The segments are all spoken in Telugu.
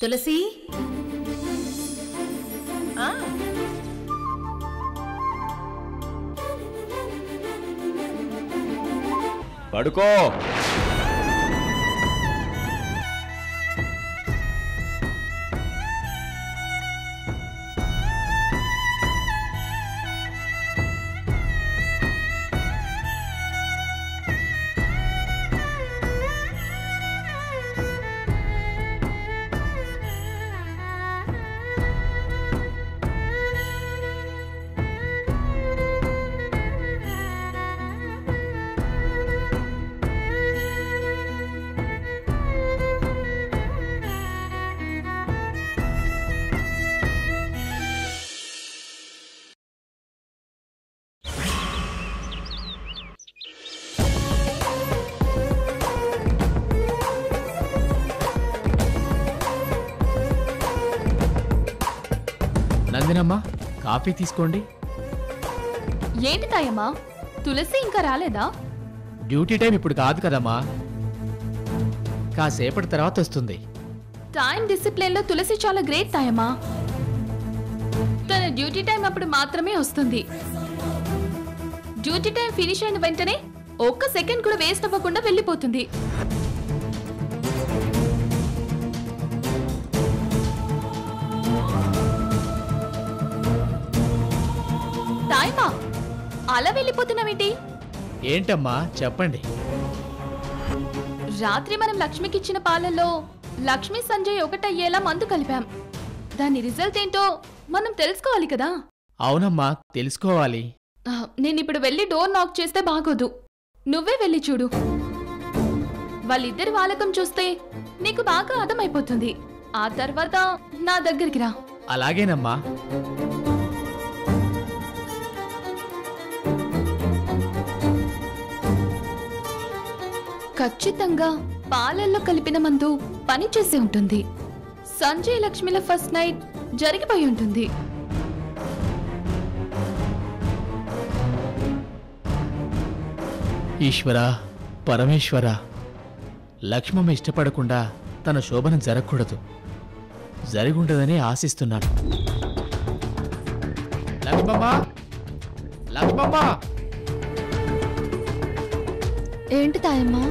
తులసి పడుకో. నందినమ్మా, కాఫీ తీసుకోండి. ఏంటి తాయమ్మా, తులసి ఇంకా రాలేదా? డ్యూటీ టైం ఇప్పుడు కాదు కదమ్మా, కాసేపటి తర్వాత వస్తుంది. టైం డిసిప్లిన్ లో తులసి చాలా గ్రేట్ తాయమ్మా. తన డ్యూటీ టైం అప్పుడు మాత్రమే వస్తుంది. డ్యూటీ టైం ఫినిష్ అయిన వెంటనే ఒక్క సెకండ్ కూడా వేస్ట్ అవ్వకుండా వెళ్ళిపోతుంది. తాయమ్మా, అలా వెళ్ళిపోతున్నావేంటి? ఏంటమ్మా చెప్పండి. రాత్రి మనం లక్ష్మికి ఇచ్చిన పాలల్లో లక్ష్మి సంజయ్ ఒకటయ్యేలా మందు కలిపాం. దాని రిజల్ట్ ఏంటో మనం తెలుసుకోవాలి కదా. అవునమ్మా, తెలుసుకోవాలి. నేనిప్పుడు వెళ్ళి డోర్ నాక్ చేస్తే బాగోదు, నువ్వే వెళ్ళి చూడు. వాళ్ళిద్దరి వాలకం చూస్తే నీకు బాగా అర్థమైపోతుంది. ఆ తర్వాత నా దగ్గరికి రా. అలాగేనమ్మా. ఖచ్చితంగా పాలల్లో కలిపిన మందు పనిచేసి ఉంటుంది. సంజయ్ లక్ష్మిల ఫస్ట్ నైట్ జరిగిపోయి ఉంటుంది. ఈశ్వరా, పరమేశ్వరా, లక్ష్మమ్మ ఇష్టపడకుండా తన శోభనం జరగకూడదు. జరిగుండదని ఆశిస్తున్నాను. లక్ష్మమ్మ, లక్ష్మమ్మ! ఏంటి తాయమ్మా?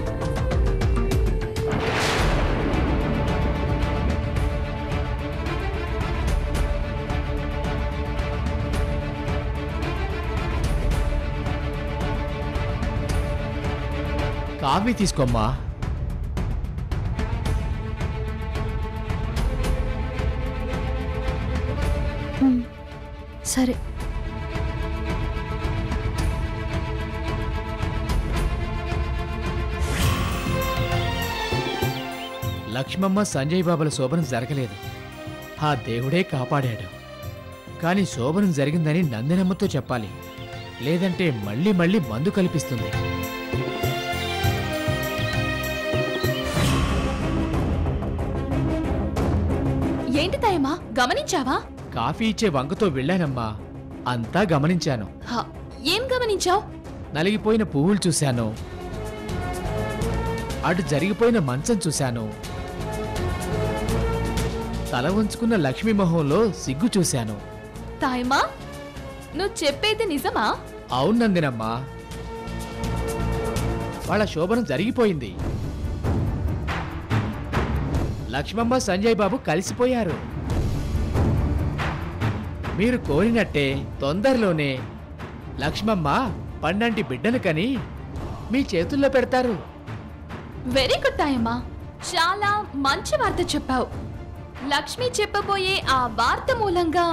కాఫీ తీసుకోమ్మా. సరే. లక్ష్మమ్మ సంజయ్ బాబుల శోభనం జరగలేదు. ఆ దేవుడే కాపాడాడు. కానీ శోభనం జరిగిందని నందినమ్మతో చెప్పాలి, లేదంటే మళ్ళీ మళ్ళీ మందు కల్పిస్తుంది. ఏంటి తాయమ్మా, గమనించావా? కాఫీ ఇచ్చే వంకతో వెళ్ళానమ్మా, అంతా గమనించాను. ఏం గమనించావు? నలిగిపోయిన పువ్వులు చూశాను, అటు జరిగిపోయిన మంచం చూశాను, తల వంచుకున్న లక్ష్మీ మొహంలో సిగ్గు చూశాను. తాయమ్మా, నువ్వు చెప్పేది నిజమా? అవునందినమ్మా, వాళ్ళ శోభనం జరిగిపోయింది. లక్ష్మమ్మ సంజయ్ బాబు కలిసిపోయారు. మీరు కోరినట్టే తొందరలోనే లక్ష్మమ్మ పన్నంటి బిడ్డను కని మీ చేతుల్లో పెడతారు. వెరీ గుడ్ తాయమ్మా, చాలా మంచి వార్త చెప్పావు. లక్ష్మి చెప్పబోయే ఆ వార్త మూలంగా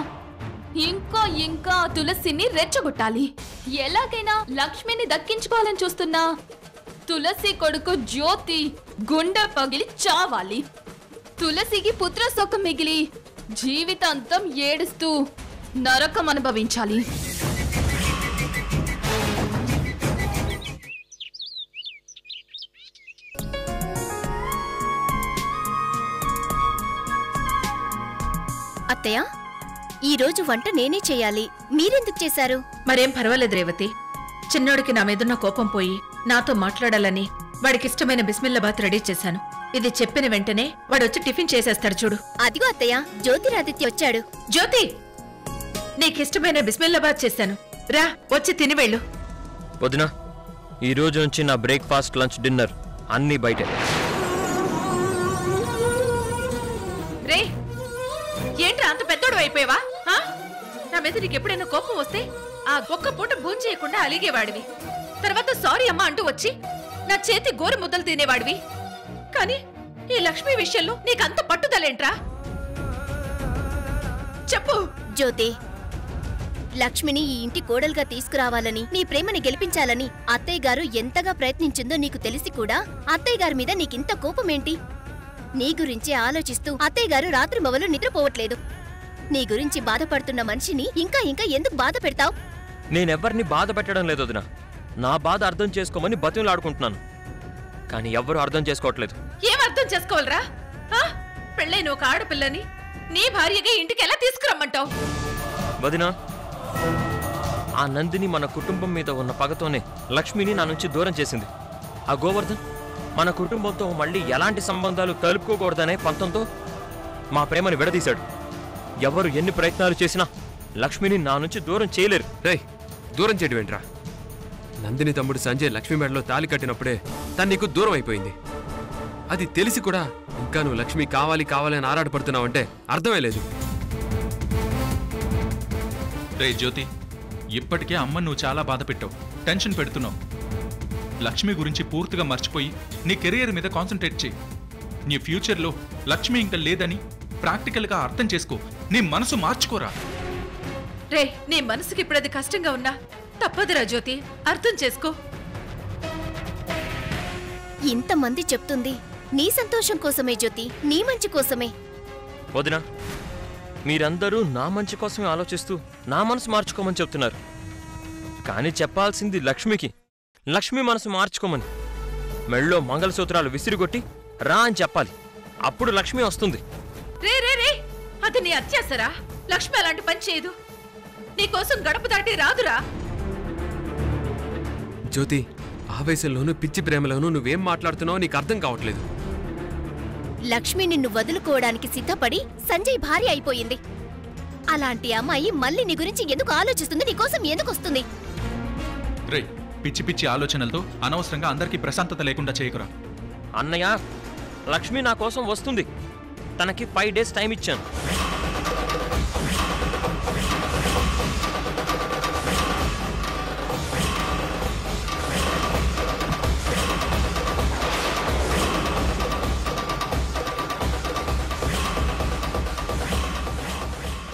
ఇంకా తులసిని రెచ్చగొట్టాలి. ఎలాగైనా లక్ష్మిని దక్కించుకోవాలని చూస్తున్నా తులసి కొడుకు జ్యోతి గుండె పగిలి చావాలి. తులసికి పుత్రశోకం మిగిలి జీవితాంతం ఏడుస్తూ నరకం అనుభవించాలి. అత్తయ్య, ఈరోజు వంట నేనే చేయాలి, మీరెందుకు చేశారు? మరేం పర్వాలేదు రేవతి. చిన్నోడికి నా మీదున్న కోపం పోయి నాతో మాట్లాడాలని వాడికిష్టమైన బిస్మిల్లాబాత్ రెడీ చేశాను. ఇది చెప్పిన వెంటనే వాడొచ్చి టిఫిన్ చేసేస్తాడు చూడు. అదిగో అత్తయ్య, జ్యోతిరాదిత్య వచ్చాడు. జ్యోతి, నీకిష్టమైన బిస్మిల్లాబాద్ చేశాను, రా వచ్చి తిని వెళ్ళు. వదినా, ఈ రోజు నుంచి నా బ్రేక్ఫాస్ట్, లంచ్, డిన్నర్ అన్నీ బయటే. రే, ఏంట్రా అంత పెద్దోడు అయిపోయావా? నా మీద నీకెప్పుడైనా కోపం వస్తే ఆ ఒక్క పూట భూంచేయకుండా అలిగేవాడివి. తర్వాత సారీ అమ్మా అంటూ వచ్చి నా చేతి గోరు ముద్దలు తినేవాడివి. కానీ ఈ లక్ష్మి విషయంలో నీకంత పట్టుదలేంట్రా? చెప్పు. జ్యోతి, లక్ష్మిని ఈ ఇంటి కోడలుగా తీసుకురావాలని, నీ ప్రేమని గెలిపించాలని అత్తయ్య గారు ఎంతగా ప్రయత్నించిందో నీకు తెలిసి కూడా అత్తయ్య గారి మీద నీకింత కోపమేంటి? నీ గురించి ఆలోచిస్తూ అత్తయ్య గారు రాత్రి మొవలు నిద్రపోవట్లేదు. నీ గురించి బాధపడుతున్న మనిషిని ఇంకా ఇంకా ఎందుకు బాధ పెడతావు? నేనెవ్వరిని బాధ పెట్టడం లేదు వదినా. నా బాధ అర్థం చేసుకోమని బతిమలాడుకుంటున్నాను, కానీ ఎవ్వరూ అర్థం చేసుకోవట్లేదు. ఏం అర్థం చేసుకోవాలరా? పెళ్ళైన ఒక ఆడపిల్లని నీ భార్యగా ఇంటికి ఎలా తీసుకురమ్మంటావు? వదినా, ఆ నందిని మన కుటుంబం మీద ఉన్న పగతోనే లక్ష్మిని నా నుంచి దూరం చేసింది. ఆ గోవర్ధన్ మన కుటుంబంతో మళ్ళీ ఎలాంటి సంబంధాలు కలుపుకోకూడదనే పంతంతో మా ప్రేమని విడదీశాడు. ఎవరు ఎన్ని ప్రయత్నాలు చేసినా లక్ష్మిని నా నుంచి దూరం చేయలేరు. రేయ్, దూరం చేయడం ఏంట్రా? నందిని తమ్ముడు సంజయ్ లక్ష్మి మెడలో తాలి కట్టినప్పుడే తను నీకు దూరం అయిపోయింది. అది తెలిసి కూడా ఇంకా నువ్వు లక్ష్మి కావాలి కావాలని ఆరాటపడుతున్నావంటే అర్థమే లేదు. రే జ్యోతి, ఇప్పటికే అమ్మ నువ్వు చాలా బాధ పెట్టావు, టెన్షన్ పెడుతున్నావు. లక్ష్మి గురించి పూర్తిగా మర్చిపోయి నీ కెరియర్ మీద కాన్సన్ట్రేట్ చేయి. నీ ఫ్యూచర్లో లక్ష్మి ఇంకా లేదని ప్రాక్టికల్గా అర్థం చేసుకో. నీ మనసు మార్చుకోరా. రే, నీ మనసుకి ఇప్పుడు అది కష్టంగా ఉన్నా తప్పదురా జ్యోతి, అర్థం చేసుకో. ఇంతమంది చెప్తుంది నీ సంతోషం కోసమే జ్యోతి, నీ మంచి కోసమే. వదినా, మీరందరూ నా మంచి కోసమే ఆలోచిస్తూ నా మనసు మార్చుకోమని చెప్తున్నారు. కానీ చెప్పాల్సింది లక్ష్మికి, లక్ష్మి మనసు మార్చుకోమని. మెళ్ళో మంగళసూత్రాలు విసిరిగొట్టి రా అని చెప్పాలి. అప్పుడు లక్ష్మి వస్తుంది. రే రే రే, అది నీ అత్యాసరా? లక్ష్మి అలాంటి పని చేయదు. నీకోసం గడప దాటి రాదురా. జ్యోతి, ఆవేశంలోనూ పిచ్చి ప్రేమలోనూ నువ్వేం మాట్లాడుతున్నావో నీకు అర్థం కావట్లేదు. లక్ష్మి నిన్ను వదులుకోవడానికి సిద్ధపడి సంజయ్ భార్య అయిపోయింది. అలాంటి అమ్మాయి మళ్ళీ నీ గురించి ఎందుకు ఆలోచిస్తుంది? నీకోసం ఎందుకు వస్తుంది? రే, పిచ్చి పిచ్చి ఆలోచనలతో అనవసరంగా అందరికీ ప్రశాంతత లేకుండా చేయకురా. అన్నయ్య, లక్ష్మి నా కోసం వస్తుంది. తనకి 5 days టైం ఇచ్చాను.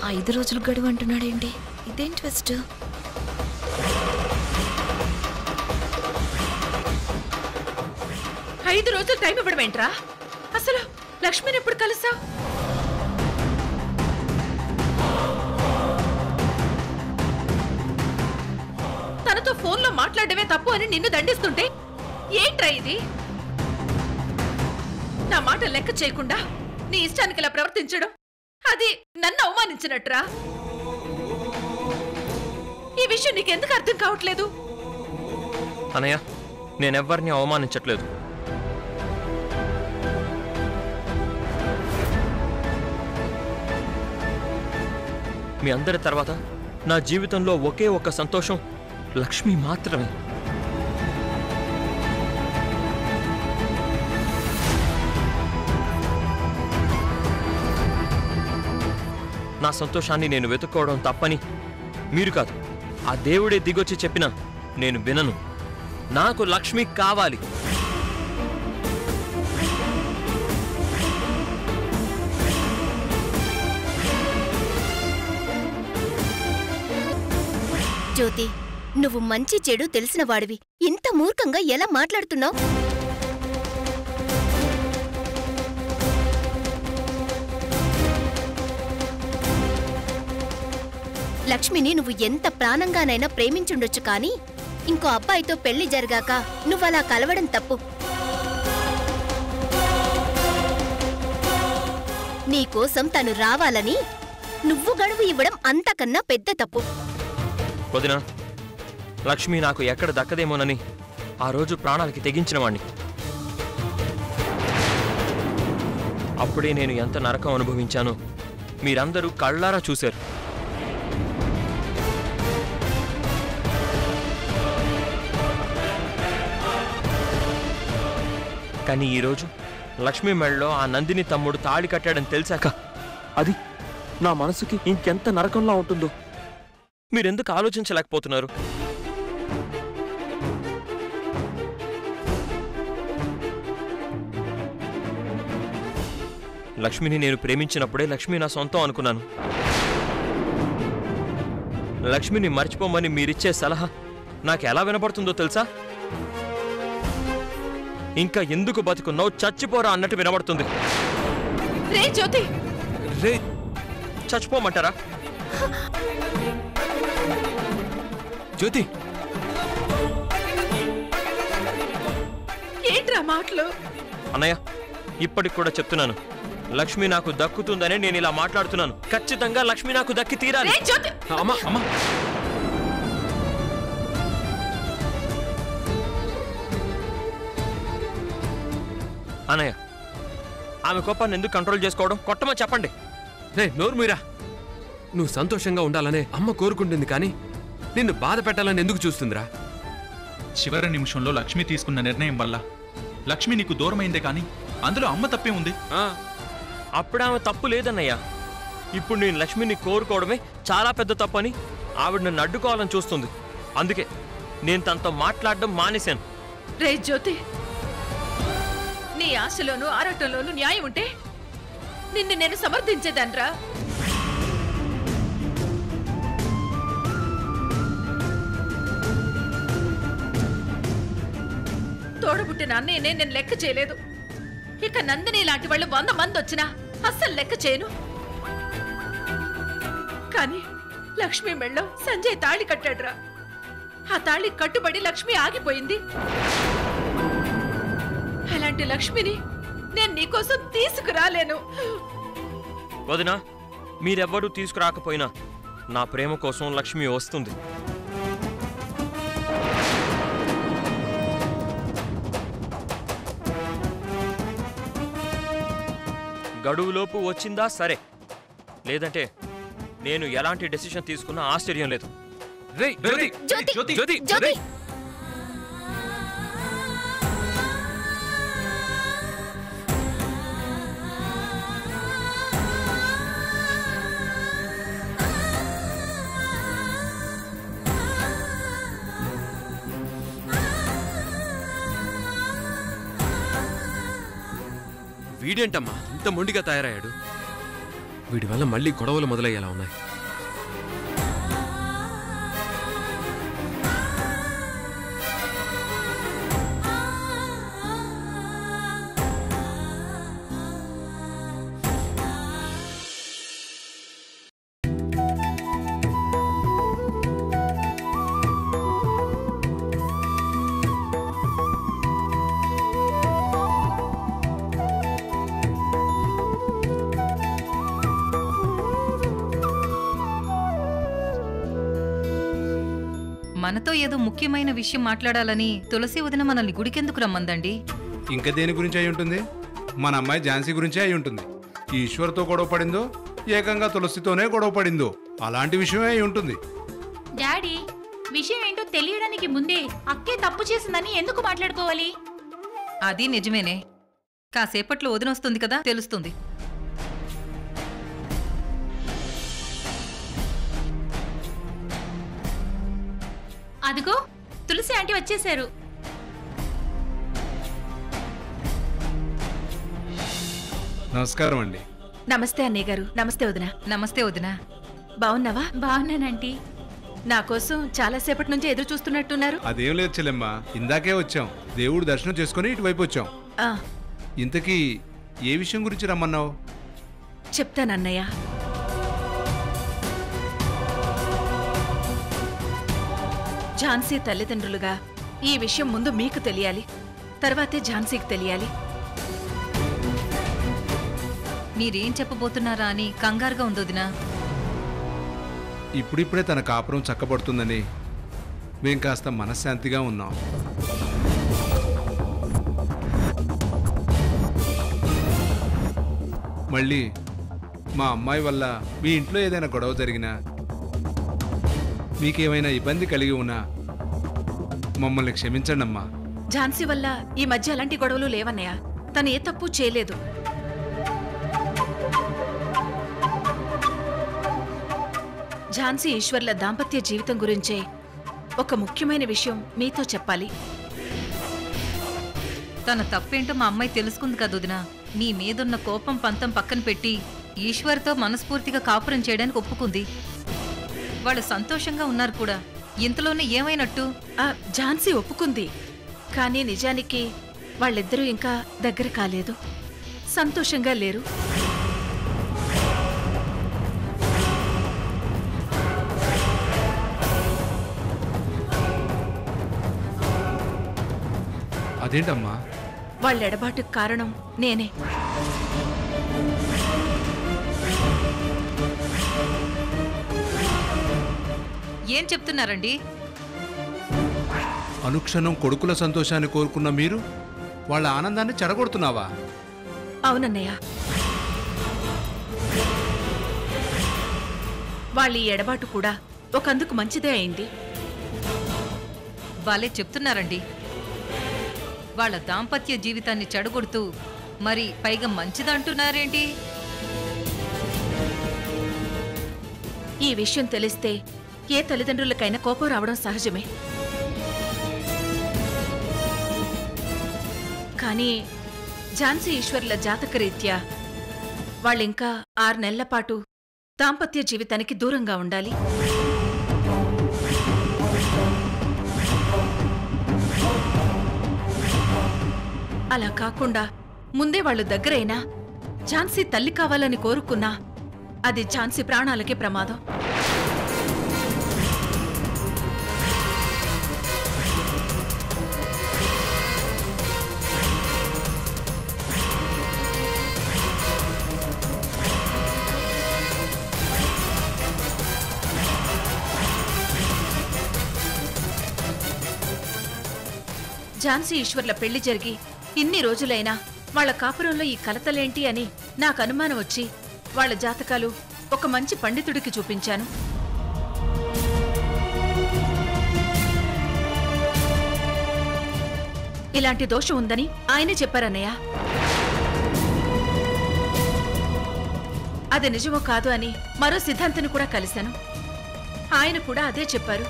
ఆ 5 రోజులు గడువు అంటున్నాడేంటి? ఇదేం ట్విస్ట్? ఐదు రోజులు టైం ఇవ్వడం ఏంట్రా? అసలు లక్ష్మిని ఎప్పుడు కలిసావు? తనతో ఫోన్లో మాట్లాడమే తప్పు అని నిన్ను దండిస్తుంటే ఏంట్రా ఇది? నా మాట లెక్క చేయకుండా నీ ఇష్టానికి ఇలా ప్రవర్తించడం, అది నన్ను అవమానించినట్రా. ఈ విషయం నీకెందుకు అర్థం కావట్లేదు? అన్నయ్య, నేనెవ్వరిని అవమానించట్లేదు. మీ అందరి తర్వాత నా జీవితంలో ఒకే ఒక్క సంతోషం లక్ష్మి మాత్రమే. నా సంతోషాన్ని నేను వెతుక్కోవడం తప్పని మీరు కాదు, ఆ దేవుడే దిగొచ్చి చెప్పినా నేను వినను. నాకు లక్ష్మి కావాలి. జ్యోతి, నువ్వు మంచి చెడు తెలిసిన వాడివి, ఇంత మూర్ఖంగా ఎలా మాట్లాడుతున్నావు? లక్ష్మిని నువ్వు ఎంత ప్రాణంగానైనా ప్రేమించుండొచ్చు, కానీ ఇంకో అబ్బాయితో పెళ్లి జరిగాక నువ్వలా కలవడం తప్పు. నీకోసం తను రావాలని నువ్వు గడువు ఇవ్వడం అంతకన్నా పెద్ద తప్పు. వదినా, లక్ష్మి నాకు ఎక్కడ దక్కదేమోనని ఆ రోజు ప్రాణాలకి తెగించిన వాణ్ణి. అప్పుడే నేను ఎంత నరకం అనుభవించానో మీరందరూ కళ్ళారా చూశారు. కానీ ఈరోజు లక్ష్మీ మెడలో ఆ నందిని తమ్ముడు తాళి కట్టాడని తెలిసాక అది నా మనసుకి ఇంకెంత నరకంలా ఉంటుందో మీరెందుకు ఆలోచించలేకపోతున్నారు? లక్ష్మిని నేను ప్రేమించినప్పుడే లక్ష్మి నా సొంతం అనుకున్నాను. లక్ష్మిని మర్చిపోమని మీరిచ్చే సలహా నాకు ఎలా వినపడుతుందో తెలుసా? ఇంకా ఎందుకు బతుకున్నావు, చచ్చిపోరా అన్నట్టు వినబడుతుంది. రే జ్యోతి, రే చచ్చిపోమంటారా? జ్యోతి, ఏంట్రా మాటలు? అన్నయ్య, ఇప్పటికి కూడా చెప్తున్నాను, లక్ష్మి నాకు దక్కుతుందనే నేను ఇలా మాట్లాడుతున్నాను. ఖచ్చితంగా లక్ష్మి నాకు దక్కి తీరాలి. రే జ్యోతి, అమ్మా అమ్మా, అన్నయ్య, ఆమె కోపాన్ని ఎందుకు కంట్రోల్ చేసుకోవడం? కొట్టమని చెప్పండి. రే నోరు మీరా. నువ్వు సంతోషంగా ఉండాలనే అమ్మ కోరుకుంటుంది, కానీ నిన్ను బాధ పెట్టాలని ఎందుకు చూస్తుందిరా? చివరి నిమిషంలో లక్ష్మి తీసుకున్న నిర్ణయం వల్ల లక్ష్మి నీకు దూరమైందే కానీ అందులో అమ్మ తప్పే ఉంది. అప్పుడు ఆమె తప్పు లేదన్నయ్య. ఇప్పుడు నేను లక్ష్మిని కోరుకోవడమే చాలా పెద్ద తప్పు అని ఆవిడ నన్ను అడ్డుకోవాలని చూస్తుంది. అందుకే నేను తనతో మాట్లాడడం మానేశాను. రే జ్యోతి, నీ ఆశలోనూ ఆరాటంలోనూ న్యాయం ఉంటే నిన్ను నేను సమర్థించేదాన్రా. తోడబుట్టిన అన్నయ్యనే నేను లెక్క చేయలేదు. ఇక నందిని లాంటి వాళ్ళు 100 మంది వచ్చినా అస్సలు లెక్క చేయను. కానీ లక్ష్మి మెళ్ళో సంజయ్ తాళి కట్టాడురా. ఆ తాళి కట్టుబడి లక్ష్మి ఆగిపోయింది. అలాంటి లక్ష్మిని నేను నీకోసం తీసుకురాలేను. వదినా, మీరెవ్వరూ తీసుకురాకపోయినా నా ప్రేమ కోసం లక్ష్మి వస్తుంది. గడువులోపు వచ్చిందా సరే, లేదంటే నేను ఎలాంటి డెసిషన్ తీసుకున్నా ఆశ్చర్యం లేదు. రే జ్యోతి, జ్యోతి, జ్యోతి, జ్యోతి. రే. వీడేంటమ్మా ఇంత మొండిగా తయారయ్యాడు? వీడి వల్ల మళ్ళీ గొడవలు మొదలయ్యేలా ఉన్నాయి. మనతో ఏదో ముఖ్యమైన విషయం మాట్లాడాలని తులసి వదిన మనల్ని గుడికెందుకు రమ్మందండి? ఇంకా దేని గురించి అయి ఉంటుంది? మన అమ్మాయి ఝాన్సీ గురించే అయి ఉంటుంది. ఈశ్వర్తో గొడవ పడిందో, ఏకంగా తులసితోనే గొడవ పడిందో, అలాంటి విషయమే అయి ఉంటుంది. డాడీ, విషయం ఏంటో తెలియడానికి ముందే అక్కే తప్పు చేసిందని ఎందుకు మాట్లాడుకోవాలి? అది నిజమేనే. కాసేపట్లో వదినొస్తుంది కదా, తెలుస్తుంది. అదిగో తులసి ఆంటీ వచ్చేశారు. నమస్కారం అండి. నమస్తే అన్నయ్య గారు. నమస్తే వదినా. నమస్తే వదిన. బాగున్నావా? బాగున్నానంటీ. నా కోసం చాలాసేపటి నుంచి ఎదురు చూస్తున్నట్టున్నారు. అదేం లేదు చెల్లెమ్మ, ఇందాకే వచ్చాం. దేవుడు దర్శనం చేసుకుని ఇటువైపు వచ్చాం. ఆ, ఇంతకీ ఏ విషయం గురించి రమ్మన్నావు? చెప్తానన్నయ్య. ఝాన్సీ తల్లిదండ్రులుగా ఈ విషయం ముందు మీకు తెలియాలి, తర్వాతే ఝాన్సీకి తెలియాలి. మీరేం చెప్పబోతున్నారా అని కంగారుగా ఉందొదినా. ఇప్పుడిప్పుడే తన కాపురం చక్కబడుతుందని మేం కాస్త మనశ్శాంతిగా ఉన్నాం. మళ్ళీ మా అమ్మాయి వల్ల మీ ఇంట్లో ఏదైనా గొడవ జరిగినా మీకేమైనా ఇబ్బంది కలిగి ఉన్నా మమ్మల్ని క్షమించండి అమ్మా. ఝాన్సీ వల్ల ఈ మధ్య అలాంటి గొడవలు లేవన్నయ్య. తను ఏ తప్పు చేయలేదు. ఝాన్సీ ఈశ్వర్ల దాంపత్య జీవితం గురించే ఒక ముఖ్యమైన విషయం మీతో చెప్పాలి. తన తప్పేంటో మా అమ్మాయి తెలుసుకుంది కదా వదినా. నీ మీదున్న కోపం పంతం పక్కన పెట్టి ఈశ్వర్తో మనస్ఫూర్తిగా కాపురం చేయడానికి ఒప్పుకుంది. వాళ్ళు సంతోషంగా ఉన్నారు కూడా. ఇంతలోనే ఏమైనట్టు? ఝాన్సీ ఒప్పుకుంది, కానీ నిజానికి వాళ్ళిద్దరూ ఇంకా దగ్గర కాలేదు, సంతోషంగా లేరు. అదేంటమ్మా? వాళ్ళ ఎడబాటుకు కారణం నేనే. ఏం చెప్తున్నారండి? అనుక్షణం కొడుకుల సంతోషాన్ని కోరుకున్న మీరు వాళ్ళ ఆనందాన్ని చెడగొడుతున్నావా? అవునన్నయ్య. వాళ్ళ ఈ ఎడబాటు కూడా ఒకందుకు మంచిదే అయింది. వాళ్ళే చెప్తున్నారండి. వాళ్ళ దాంపత్య జీవితాన్ని చెడగొడుతూ మరి పైగా మంచిదంటున్నారేంటి? ఈ విషయం తెలిస్తే ఏ తల్లిదండ్రులకైనా కోపం రావడం సహజమే. కానీ ఝాన్సీ ఈశ్వర్ల జాతకరీత్యా వాళ్ళింకా 6 నెలల పాటు దాంపత్య జీవితానికి దూరంగా ఉండాలి. అలా కాకుండా ముందే వాళ్ళు దగ్గరైనా ఝాన్సీ తల్లి కావాలని కోరుకున్నా అది ఝాన్సీ ప్రాణాలకే ప్రమాదం. ఝాన్సీ ఈశ్వర్ల పెళ్లి జరిగి ఇన్ని రోజులైనా వాళ్ల కాపురంలో ఈ కలతలేంటి అని నాకు అనుమానం వచ్చి వాళ్ల జాతకాలు ఒక మంచి పండితుడికి చూపించాను. ఇలాంటి దోషం ఉందని ఆయనే చెప్పారన్నయ్య. అది నిజమో కాదు అని మరో సిద్ధాంతిని కూడా కలిశాను. ఆయన కూడా అదే చెప్పారు.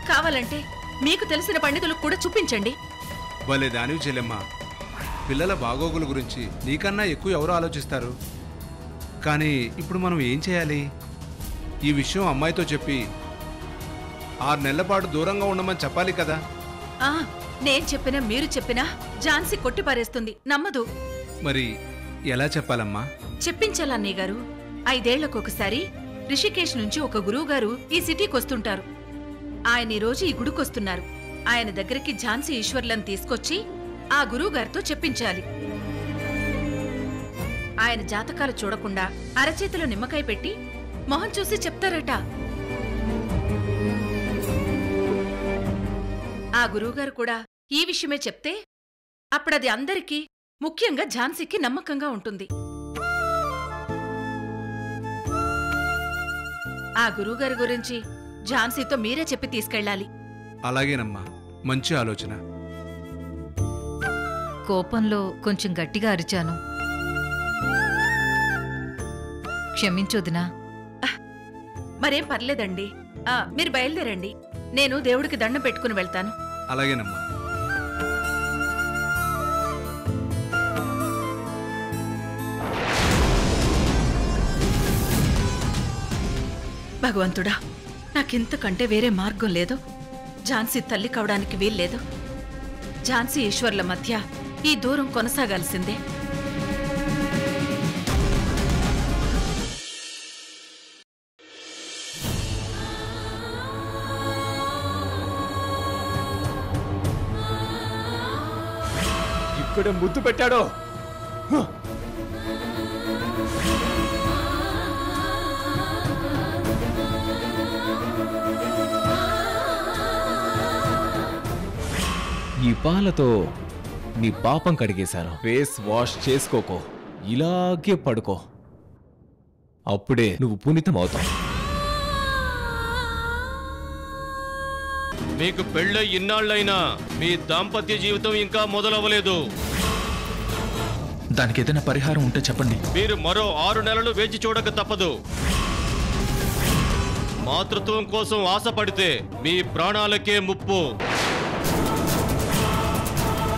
కావాలంటే మీకు తెలిసిన పండితులకు కూడా చూపించండి. భలే దానివి చెల్లెమ్మా. పిల్లల బాగోగుల గురించి నీకన్నా ఎక్కువ ఎవరు ఆలోచిస్తారు? కానీ ఇప్పుడు మనం ఏం చేయాలి? ఈ విషయం అమ్మాయితో చెప్పి 6 నెలల పాటు దూరంగా ఉండమని చెప్పాలి కదా. నేను చెప్పినా మీరు చెప్పినా ఝాన్సీ కొట్టి పారేస్తుంది, నమ్మదు. మరి ఎలా చెప్పాలమ్మా? చెప్పించాలన్నయ్య గారు. 5 ఏళ్లకొకసారి రిషికేశ్ నుంచి ఒక గురువు గారు ఈ సిటీకి వస్తుంటారు. ఆయన ఈరోజు ఈ గుడికొస్తున్నారు. ఆయన దగ్గరికి ఝాన్సీ ఈశ్వర్లను తీసుకొచ్చి ఆ గురువు గారితో చెప్పించాలి. ఆయన జాతకాలు చూడకుండా అరచేతిలో నిమ్మకాయ పెట్టి మొహం చూసి చెప్తారట. ఆ గురువుగారు కూడా ఈ విషయమే చెప్తే అప్పుడది అందరికీ, ముఖ్యంగా ఝాన్సీకి నమ్మకంగా ఉంటుంది. ఆ గురువుగారి గురించి ఝాన్సీతో మీరే చెప్పి తీసుకెళ్ళాలి. అలాగేనమ్మా, మంచి ఆలోచన. కోపంలో కొంచెం గట్టిగా అరిచాను, క్షమించొదినా. మరేం పర్లేదండి. మీరు బయలుదేరండి. నేను దేవుడికి దండం పెట్టుకుని వెళ్తాను. అలాగేనమ్మా. భగవంతుడా, నాకింతకంటే వేరే మార్గం లేదు. ఝాన్సీ తల్లి కావడానికి వీల్లేదు. ఝాన్సీ ఈశ్వర్ల మధ్య ఈ దూరం కొనసాగాల్సిందే. ఇక్కడ ముద్దు పెట్టాడో. ఈ పాలతో నీ పాపం కడిగేశాను. ఫేస్ వాష్ చేసుకోకో, ఇలాగే పడుకో, అప్పుడే నువ్వు పునీతం అవుతావు. మీకు పెళ్ళై ఇన్నాళ్ళైనా మీ దాంపత్య జీవితం ఇంకా మొదలవ్వలేదు. దానికి ఏదైనా పరిహారం ఉంటే చెప్పండి. మీరు మరో 6 నెలలు వేచి చూడక తప్పదు. మాతృత్వం కోసం ఆశపడితే మీ ప్రాణాలకే ముప్పు.